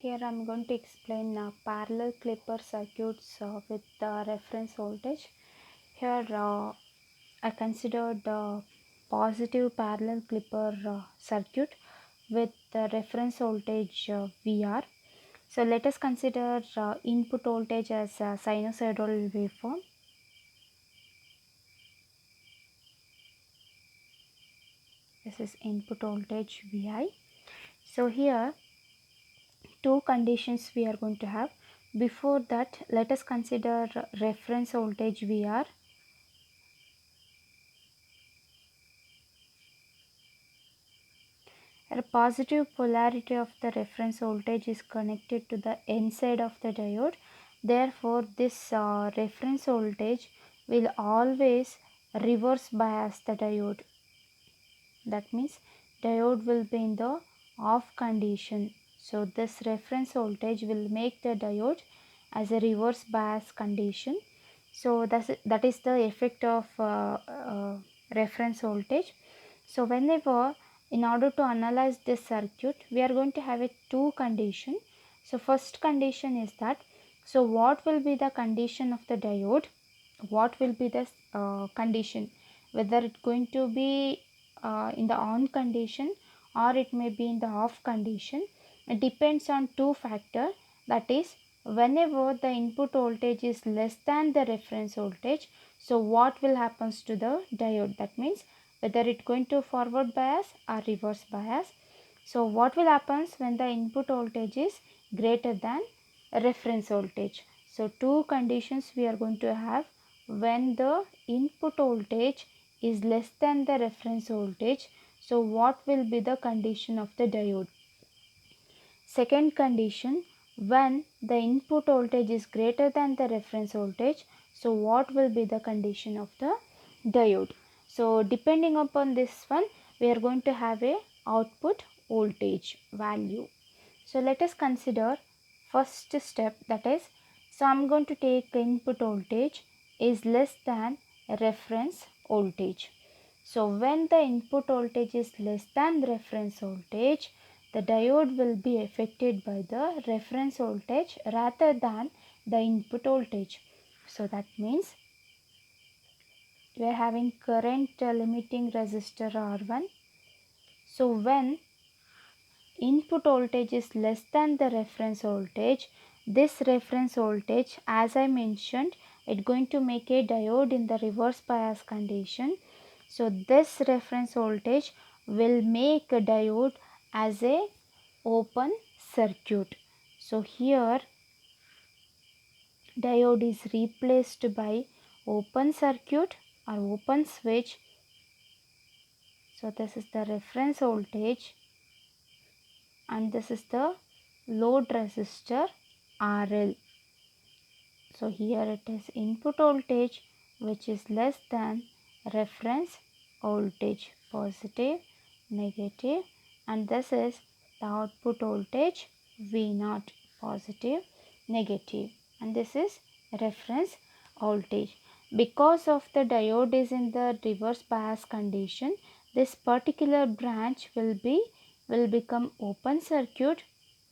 Here I am going to explain parallel clipper circuits with reference voltage. Here I considered the positive parallel clipper circuit with the reference voltage VR. So let us consider input voltage as a sinusoidal waveform. This is input voltage Vi. So here two conditions we are going to have. Before that, let us consider reference voltage VR. A positive polarity of the reference voltage is connected to the N side of the diode. Therefore, this reference voltage will always reverse bias the diode. That means diode will be in the off condition. So, this reference voltage will make the diode as a reverse bias condition. So, that is the effect of reference voltage. So, whenever in order to analyze this circuit, we are going to have a two condition. So, first condition is that, so what will be the condition of the diode? What will be the condition? Whether it's going to be in the on condition or it may be in the off condition. It depends on two factors, that is whenever the input voltage is less than the reference voltage, so what will happens to the diode? That means whether it going to forward bias or reverse bias. So what will happens when the input voltage is greater than reference voltage? So two conditions we are going to have when the input voltage is less than the reference voltage. So what will be the condition of the diode? Second condition, when the input voltage is greater than the reference voltage, so what will be the condition of the diode? So depending upon this one, we are going to have a output voltage value. So let us consider first step, that is, so I am going to take input voltage is less than reference voltage. So when the input voltage is less than reference voltage, the diode will be affected by the reference voltage rather than the input voltage. So that means we are having current limiting resistor R1. So when input voltage is less than the reference voltage, this reference voltage, as I mentioned, it's going to make a diode in the reverse bias condition. So this reference voltage will make a diode as a open circuit. So here diode is replaced by open circuit or open switch. So this is the reference voltage and this is the load resistor RL. So here it is input voltage which is less than reference voltage, positive, negative, and this is the output voltage V0, positive, negative, and this is reference voltage. Because of the diode is in the reverse bias condition, this particular branch will become open circuit.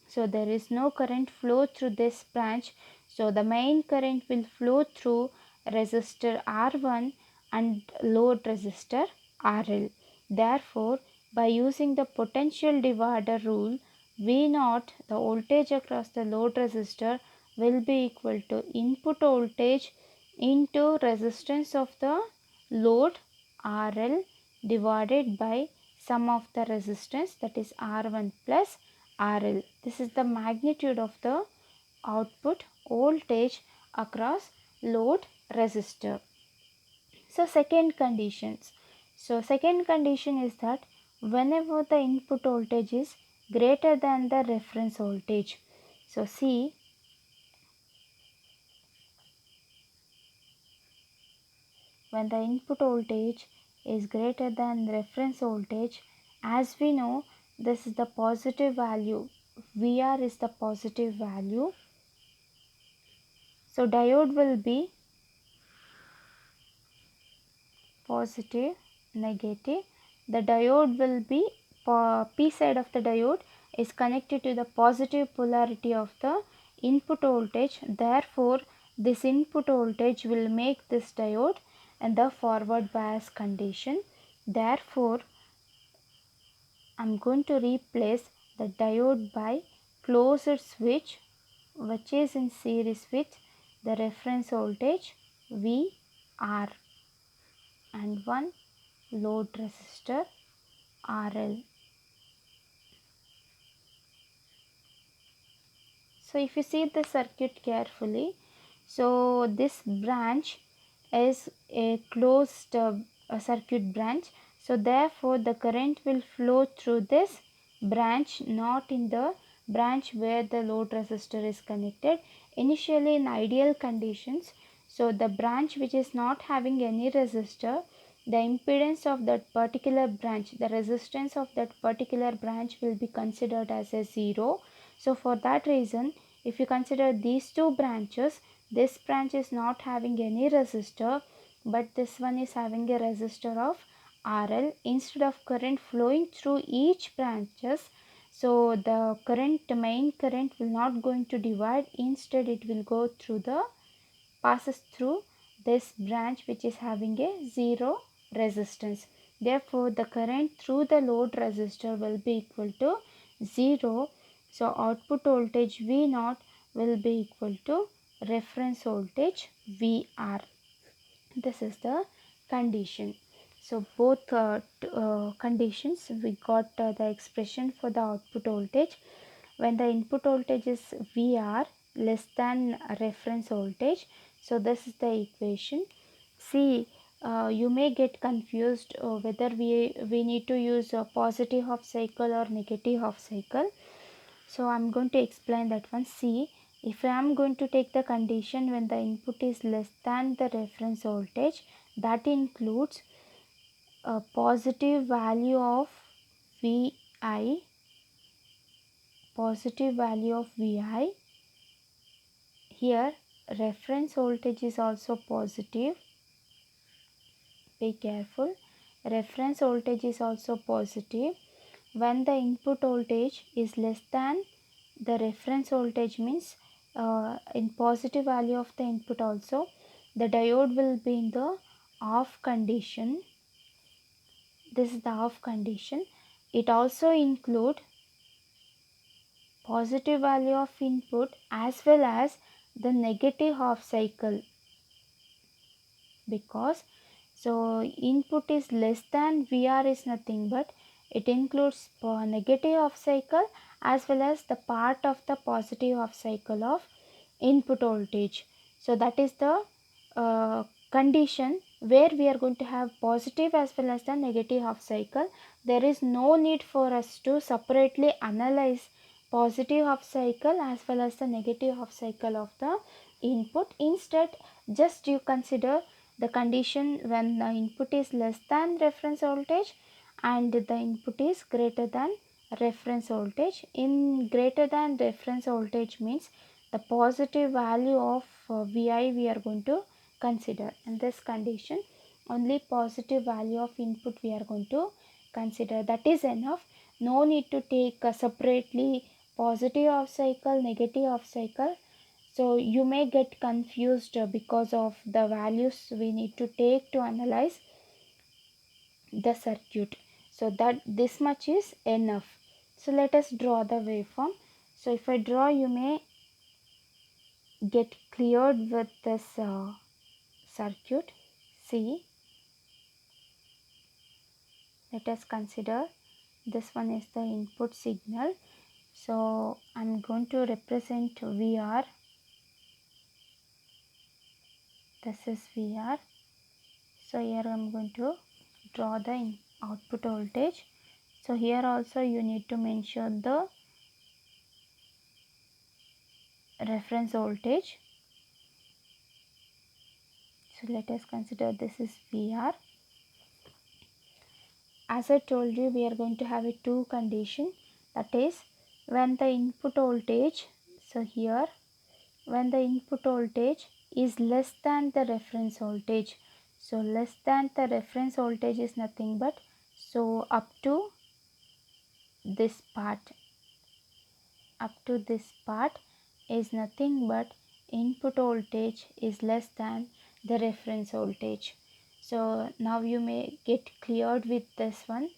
So there is no current flow through this branch. So the main current will flow through resistor R1 and load resistor RL. Therefore, by using the potential divider rule, V0, the voltage across the load resistor, will be equal to input voltage into resistance of the load RL divided by sum of the resistance, that is R1 plus RL. This is the magnitude of the output voltage across load resistor. So second conditions. So second condition is that whenever the input voltage is greater than the reference voltage. So see, when the input voltage is greater than reference voltage, as we know, this is the positive value. VR is the positive value. So diode will be positive, negative. The diode will be P side of the diode is connected to the positive polarity of the input voltage. Therefore, this input voltage will make this diode in the forward bias condition. Therefore, I am going to replace the diode by closed switch, which is in series with the reference voltage VR and one load resistor RL. So if you see the circuit carefully, so this branch is a closed circuit branch. So therefore the current will flow through this branch, not in the branch where the load resistor is connected. Initially in ideal conditions, so the branch which is not having any resistor, the impedance of that particular branch, the resistance of that particular branch will be considered as a 0. So for that reason, if you consider these two branches, this branch is not having any resistor, but this one is having a resistor of RL. Instead of current flowing through each branches, so the main current will not going to divide. Instead, it will go through passes through this branch which is having a 0 resistance. Therefore, the current through the load resistor will be equal to 0. So, output voltage V0 will be equal to reference voltage VR. This is the condition. So, both conditions, we got the expression for the output voltage. When the input voltage is VR less than reference voltage, so this is the equation. See, you may get confused whether we need to use a positive half cycle or negative half cycle. So I'm going to explain that one. See, if I am going to take the condition when the input is less than the reference voltage, that includes a positive value of VI, positive value of VI. Here reference voltage is also positive. Be careful. Reference voltage is also positive. When the input voltage is less than the reference voltage, means in positive value of the input also, the diode will be in the off condition. This is the off condition. It also include positive value of input as well as the negative half cycle, because so input is less than VR is nothing but it includes negative half cycle as well as the part of the positive half cycle of input voltage. So that is the condition where we are going to have positive as well as the negative half cycle. There is no need for us to separately analyze positive half cycle as well as the negative half cycle of the input. Instead, just you consider the condition when the input is less than reference voltage and the input is greater than reference voltage. In greater than reference voltage means the positive value of VI we are going to consider. In this condition, only positive value of input we are going to consider. That is enough. No need to take separately positive half cycle, negative half cycle. So you may get confused because of the values we need to take to analyze the circuit. So that this much is enough. So let us draw the waveform. So if I draw, you may get cleared with this circuit. See, let us consider this one is the input signal. So I am going to represent VR. This is VR. So here I am going to draw the output voltage. So here also you need to mention the reference voltage. So let us consider this is VR. As I told you, we are going to have a two condition, that is when the input voltage, so here when the input voltage is less than the reference voltage. So less than the reference voltage is nothing but so up to this part. up to this part is nothing but input voltage is less than the reference voltage. So now you may get cleared with this one.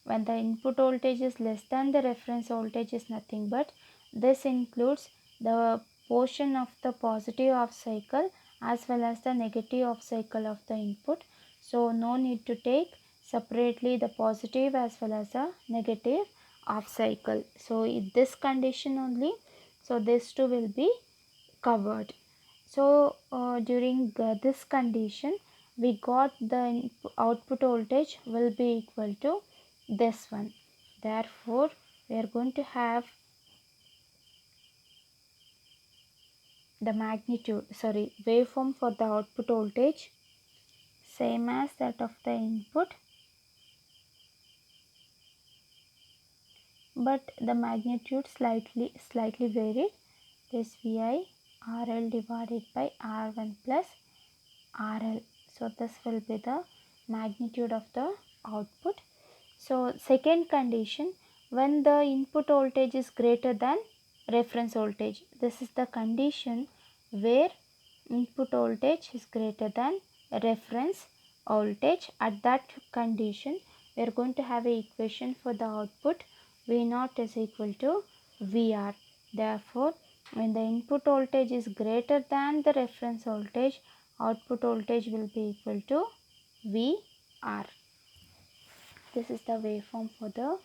When the input voltage is less than the reference voltage is nothing but this includes the portion of the positive half cycle as well as the negative half cycle of the input. So no need to take separately the positive as well as the negative half cycle. So in this condition only, so these two will be covered. So during this condition we got the output voltage will be equal to this one. Therefore we are going to have the waveform for the output voltage same as that of the input, but the magnitude slightly varied. This VI RL divided by R1 plus RL. So this will be the magnitude of the output. So second condition, when the input voltage is greater than reference voltage. This is the condition where input voltage is greater than reference voltage. At that condition we are going to have an equation for the output. V0 is equal to VR. Therefore when the input voltage is greater than the reference voltage, output voltage will be equal to VR. This is the waveform for the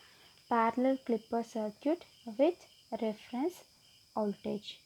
parallel clipper circuit with reference voltage.